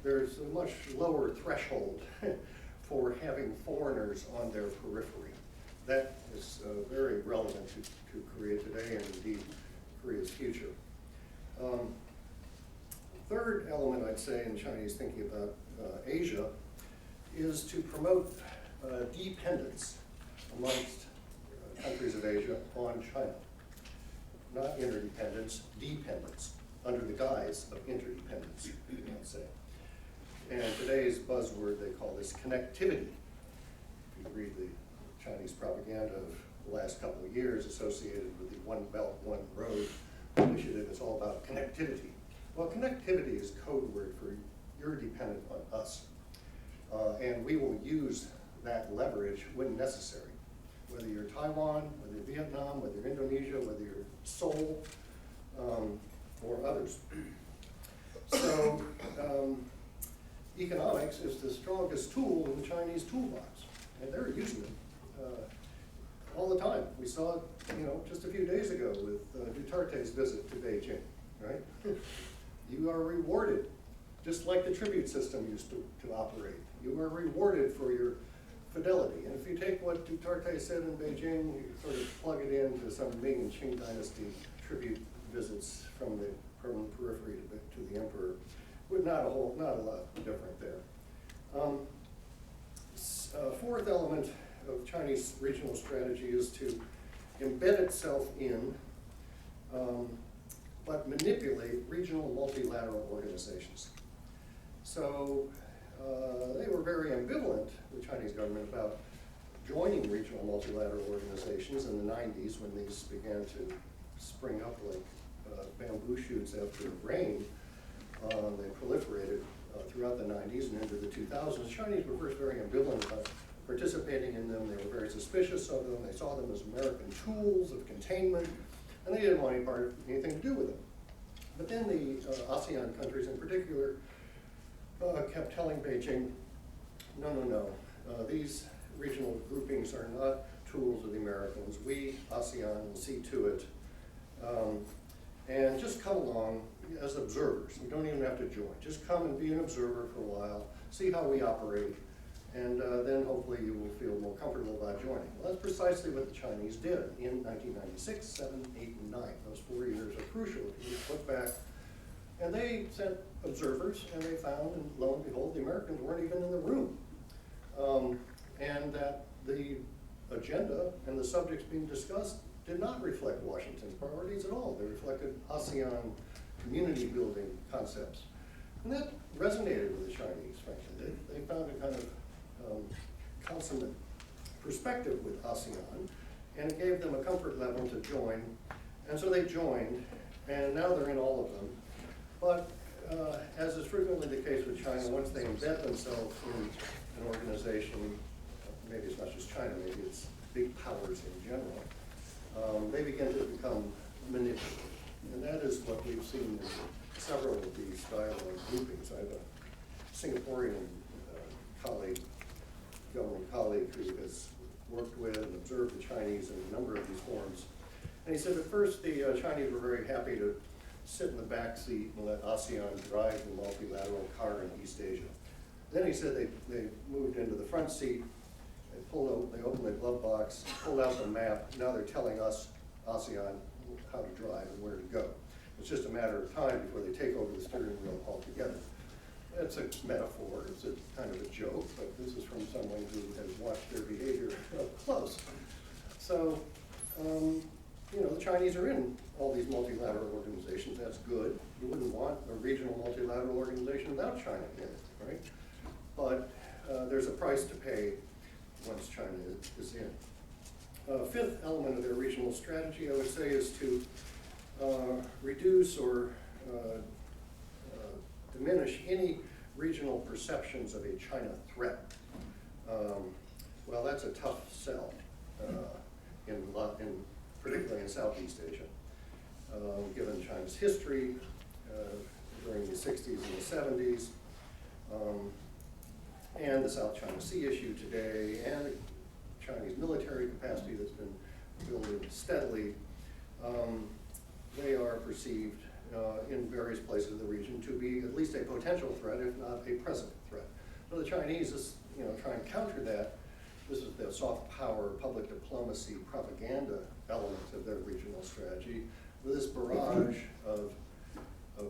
there's a much lower threshold for having foreigners on their periphery. That is very relevant to Korea today and indeed Korea's future. Third element, I'd say, in Chinese thinking about Asia is to promote dependence amongst countries of Asia on China. Not interdependence, dependence, under the guise of interdependence, you might say. And today's buzzword, they call this connectivity. If you read the Chinese propaganda of the last couple of years associated with the One Belt, One Road initiative, it's all about connectivity. Well, connectivity is code word for you're dependent on us. And we will use that leverage when necessary. Whether you're Taiwan, whether you're Vietnam, whether you're Indonesia, whether you're Seoul, or others. So economics is the strongest tool in the Chinese toolbox, and they're using it all the time. We saw it, just a few days ago with Duterte's visit to Beijing, right? You are rewarded, just like the tribute system used to operate. You are rewarded for your fidelity. And if you take what Duterte said in Beijing, you sort of plug it into some Ming and Qing dynasty tribute visits from the periphery to the emperor, with not a lot different there. Fourth element of Chinese regional strategy is to embed itself in, but manipulate regional multilateral organizations. So they were very ambivalent, the Chinese government, about joining regional multilateral organizations in the 90s when these began to spring up like bamboo shoots after rain. They proliferated throughout the 90s and into the 2000s. The Chinese were first very ambivalent about participating in them. They were very suspicious of them. They saw them as American tools of containment, and they didn't want anything to do with them. But then the ASEAN countries in particular kept telling Beijing, no, these regional groupings are not tools of the Americans. We, ASEAN, will see to it. And just come along as observers. You don't even have to join. Just come and be an observer for a while, see how we operate, and then hopefully you will feel more comfortable about joining. Well, that's precisely what the Chinese did in 1996, 7, 8, and 9. Those 4 years are crucial. If you look back, and they sent observers, and they found, and lo and behold, the Americans weren't even in the room. And that the agenda and the subjects being discussed did not reflect Washington's priorities at all. They reflected ASEAN community building concepts. And that resonated with the Chinese, frankly. They found a kind of consummate perspective with ASEAN, and it gave them a comfort level to join. And so they joined, and now they're in all of them. But as is frequently the case with China, once they embed themselves in an organization, maybe it's not just China, maybe it's big powers in general, they begin to become manipulative. And that is what we've seen in several of these dialogue groupings. I have a Singaporean government colleague who has worked with and observed the Chinese in a number of these forums. And he said at first the Chinese were very happy to sit in the back seat and let ASEAN drive the multilateral car in East Asia. Then he said they moved into the front seat, they opened the glove box, pulled out the map. Now they're telling us, ASEAN, how to drive and where to go. It's just a matter of time before they take over the steering wheel altogether. It's a metaphor, it's a kind of a joke, but this is from someone who has watched their behavior up close. So, the Chinese are in all these multilateral organizations. That's good. You wouldn't want a regional multilateral organization without China in it, right? But there's a price to pay once China is in. Fifth element of their regional strategy, I would say, is to reduce or diminish any regional perceptions of a China threat. Well, that's a tough sell, particularly in Southeast Asia, given China's history during the 60s and the 70s, and the South China Sea issue today, and the Chinese military capacity that's been building steadily. They are perceived in various places of the region to be at least a potential threat, if not a present threat. So the Chinese is, try and counter that. This is the soft power, public diplomacy, propaganda element of their regional strategy, with this barrage of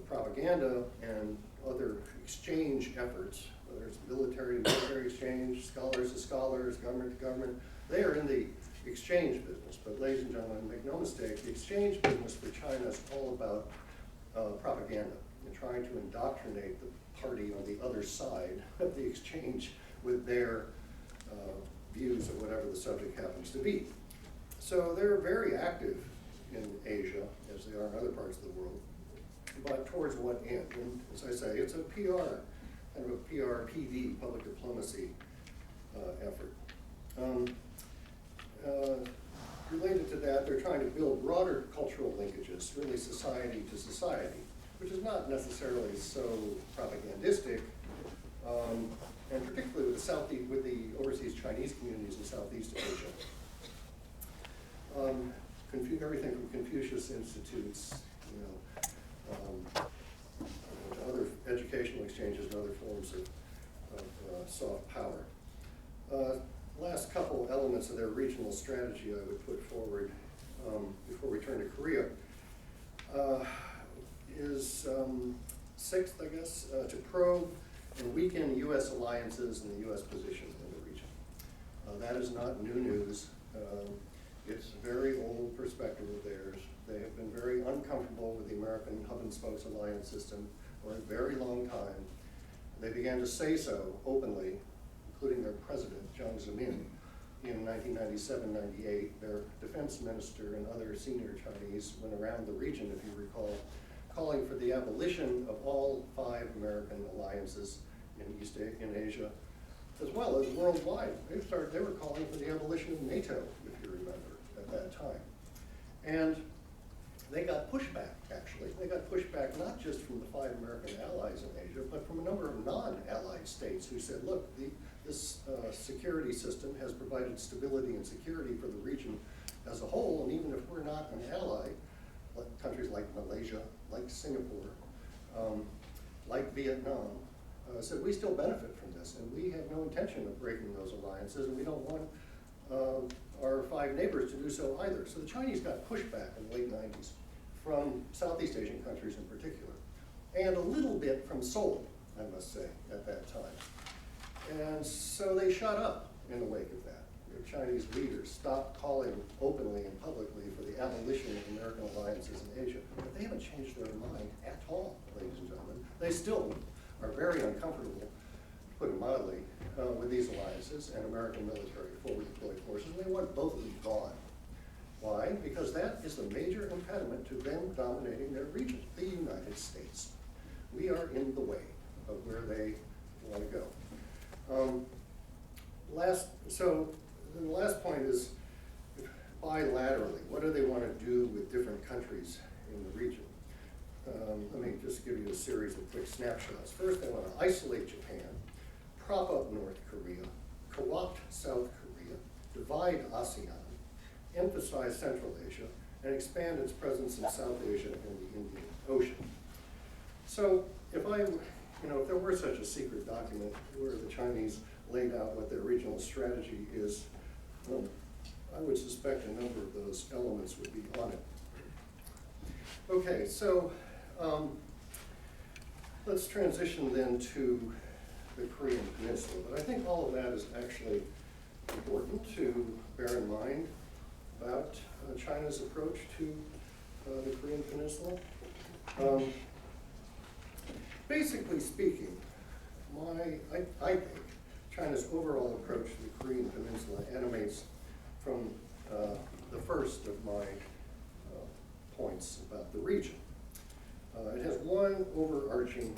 propaganda and other exchange efforts, whether it's military to military exchange, scholars to scholars, government to government. They are in the exchange business, but ladies and gentlemen, make no mistake, the exchange business for China is all about propaganda and trying to indoctrinate the party on the other side of the exchange with their views of whatever the subject happens to be. So they're very active in Asia, as they are in other parts of the world, but towards what end? And as I say, it's a PR, kind of a PR-PD, public diplomacy effort. Related to that, they're trying to build broader cultural linkages, really society to society, which is not necessarily so propagandistic, and particularly with the overseas Chinese communities in Southeast Asia. Everything from Confucius Institutes, to other educational exchanges and other forms of soft power. Last couple elements of their regional strategy I would put forward before we turn to Korea is sixth, I guess, to probe and weaken U.S. alliances and the U.S. position in the region. That is not new news. It's a very old perspective of theirs. They have been very uncomfortable with the American hub and spokes alliance system for a very long time. They began to say so openly, including their president, Jiang Zemin, in 1997-98. Their defense minister and other senior Chinese went around the region, if you recall, calling for the abolition of all 5 American alliances in Asia, as well as worldwide. They were calling for the abolition of NATO, if you remember, at that time. And they got pushback, actually. They got pushback not just from the 5 American allies in Asia, but from a number of non-allied states who said, look, this security system has provided stability and security for the region as a whole, and even if we're not an ally, like countries like Malaysia, like Singapore, like Vietnam, said we still benefit from this, and we have no intention of breaking those alliances, and we don't want our 5 neighbors to do so either. So the Chinese got pushback in the late 90s from Southeast Asian countries in particular, and a little bit from Seoul, I must say, at that time. And so they shut up in the wake of that. The Chinese leaders stopped calling openly and publicly for the abolition of American alliances in Asia, but they haven't changed their mind at all, ladies and gentlemen. They still are very uncomfortable, to put it mildly, with these alliances and American military forward deployed forces, and they want both of them gone. Why? Because that is the major impediment to them dominating their region, the United States. We are in the way of where they want to go. So the last point is bilaterally. What do they want to do with different countries in the region? Let me just give you a series of quick snapshots. First, they want to isolate Japan, prop up North Korea, co-opt South Korea, divide ASEAN, emphasize Central Asia, and expand its presence in South Asia and the Indian Ocean. So if there were such a secret document where the Chinese laid out what their regional strategy is, I would suspect a number of those elements would be on it. Okay, so let's transition then to the Korean Peninsula. But I think all of that is actually important to bear in mind about China's approach to the Korean Peninsula. Basically speaking, I think China's overall approach to the Korean Peninsula animates from the first of my points about the region. It has one overarching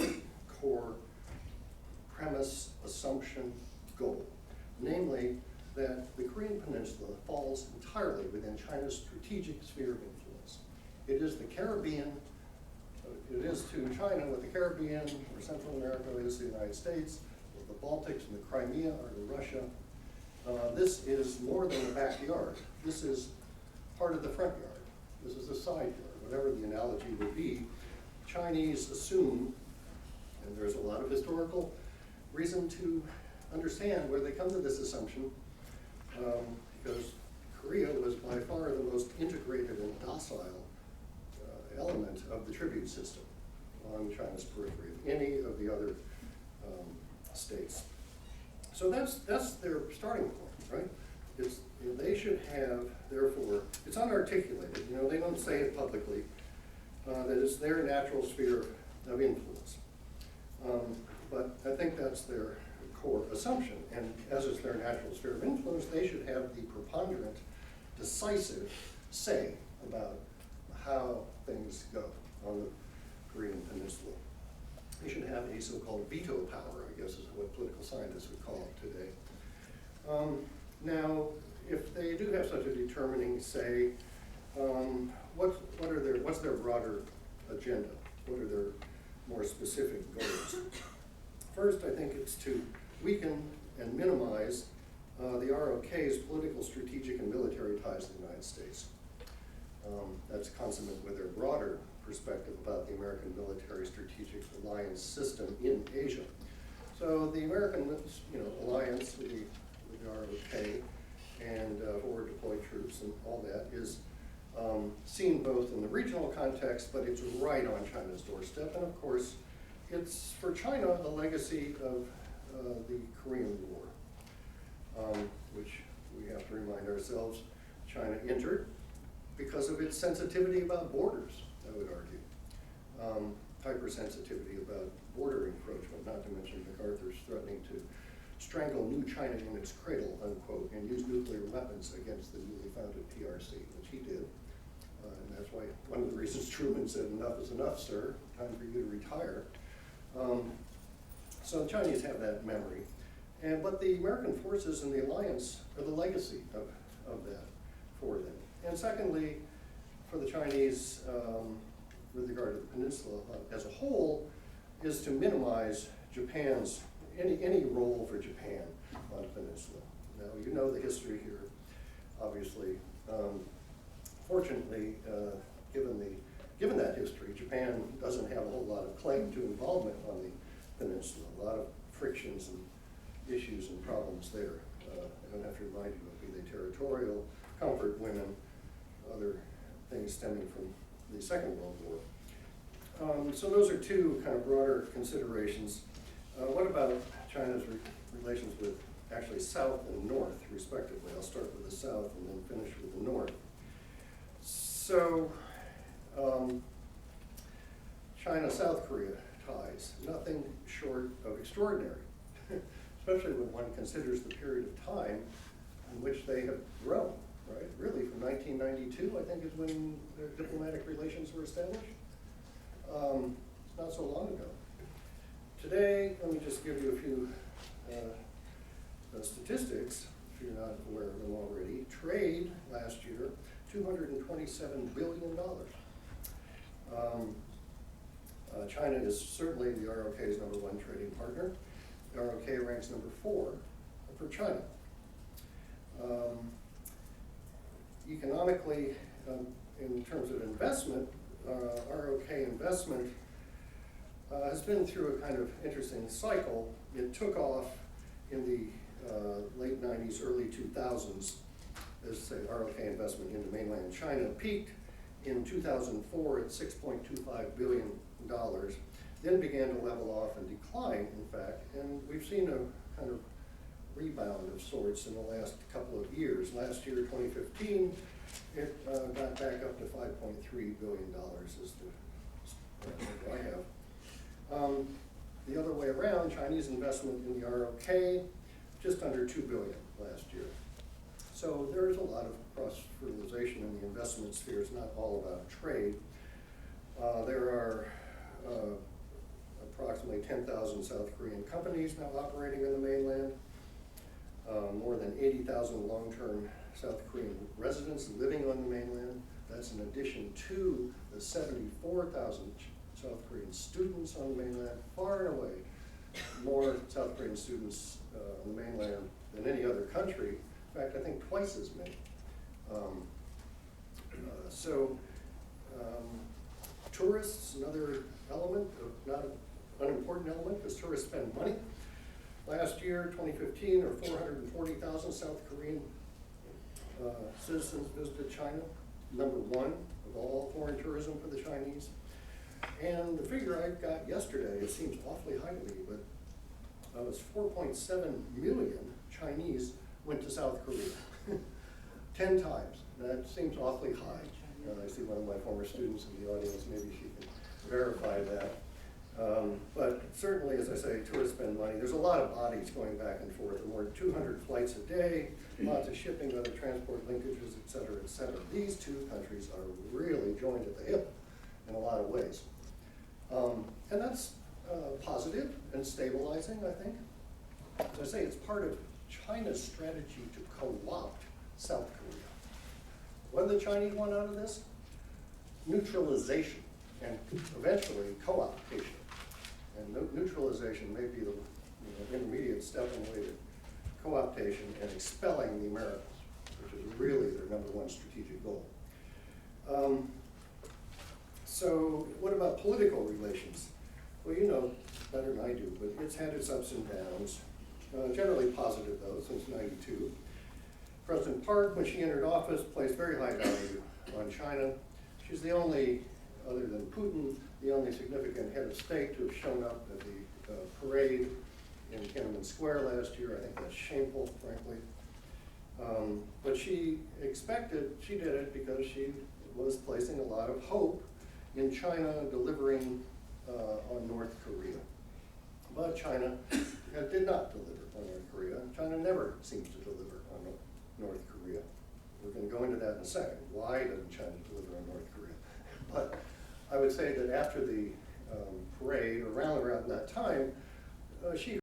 core premise, assumption, goal, namely that the Korean Peninsula falls entirely within China's strategic sphere of influence. It is the Caribbean, it is to China what the Caribbean or Central America is to the United States, or the Baltics and the Crimea are to Russia. This is more than the backyard. This is part of the front yard. This is the side yard, whatever the analogy would be Chinese assume, and there's a lot of historical reason to understand where they come to this assumption, because Korea was by far the most integrated and docile element of the tribute system on China's periphery of any of the other states. So that's their starting point, right? They should have, therefore, it's unarticulated, they don't say it publicly, that it's their natural sphere of influence. But I think that's their core assumption, and as is their natural sphere of influence, they should have the preponderant, decisive say about how things go on the Korean Peninsula. They should have a so-called veto power, I guess is what political scientists would call it today. Now, if they do have such a determining say, what's their broader agenda? What are their more specific goals? First, I think it's to weaken and minimize the ROK's political, strategic, and military ties to the United States. That's consonant with their broader perspective about the American military strategic alliance system in Asia. So the American alliance with the ROK and forward deployed troops and all that is seen both in the regional context, but it's right on China's doorstep. And of course, it's for China the legacy of the Korean War, which we have to remind ourselves China entered because of its sensitivity about borders, I would argue. Hypersensitivity about border encroachment, not to mention MacArthur's threatening to strangle new China in its cradle, unquote, and use nuclear weapons against the newly founded PRC, which he did. And that's why one of the reasons Truman said, "Enough is enough, sir, time for you to retire." So the Chinese have that memory. But the American forces in the alliance are the legacy of that for them. And secondly, for the Chinese, with regard to the peninsula as a whole, is to minimize Japan's, any role for Japan on the peninsula. Now, you know the history here, obviously. Fortunately, given that history, Japan doesn't have a whole lot of claim to involvement on the peninsula. A lot of frictions and issues and problems there. I don't have to remind you of, be they territorial, comfort women, other things stemming from the Second World War. So those are two kind of broader considerations. What about China's relations with actually South and North, respectively? I'll start with the South and then finish with the North. So, China-South Korea ties, nothing short of extraordinary, especially when one considers the period of time in which they have grown, right? Really, from 1992, I think, is when their diplomatic relations were established. It's not so long ago. Today, let me just give you a few statistics, if you're not aware of them already. Trade last year, $227 billion. China is certainly the ROK's #1 trading partner. The ROK ranks #4 for China. Economically, in terms of investment, ROK investment has been through a kind of interesting cycle. It took off in the late 90s, early 2000s, as say ROK investment into mainland China peaked in 2004 at $6.25 billion, then began to level off and decline, in fact, and we've seen a kind of rebound of sorts in the last couple of years. Last year, 2015, it got back up to $5.3 billion is the I have. The other way around, Chinese investment in the ROK, just under $2 billion last year. So there's a lot of cross-fertilization in the investment sphere. It's not all about trade. There are approximately 10,000 South Korean companies now operating in the mainland. More than 80,000 long-term South Korean residents living on the mainland. That's in addition to the 74,000 South Korean students on the mainland. Far and away more South Korean students on the mainland than any other country. In fact, I think twice as many. Tourists, another element, not an unimportant element, because tourists spend money. Last year, 2015, or 440,000 South Korean citizens visited China, #1 of all foreign tourism for the Chinese. And the figure I got yesterday, it seems awfully high to me, but it was 4.7 million Chinese went to South Korea. 10 times. That seems awfully high. I see one of my former students in the audience, maybe she can verify that. But certainly, as I say, tourists spend money. There's a lot of bodies going back and forth, more than 200 flights a day, lots of shipping, other transport linkages, et cetera, et cetera. These two countries are really joined at the hip in a lot of ways. And that's positive and stabilizing, I think. As I say, it's part of China's strategy to co-opt South Korea. What do the Chinese want out of this? Neutralization and eventually co-optation. And neutralization may be the intermediate step in the way to co-optation and expelling the Americans, which is really their #1 strategic goal. So what about political relations? Well, you know better than I do, but it's had its ups and downs. Generally positive, though, since '92. President Park, when she entered office, placed very high value on China. She's the only, other than Putin, the only significant head of state to have shown up at the parade in Tiananmen Square last year. I think that's shameful, frankly. But she did it because she was placing a lot of hope in China delivering on North Korea. But China did not deliver on North Korea. China never seems to deliver on North Korea. We're going to go into that in a second. Why doesn't China deliver on North Korea? But I would say that after the parade, or around that time, she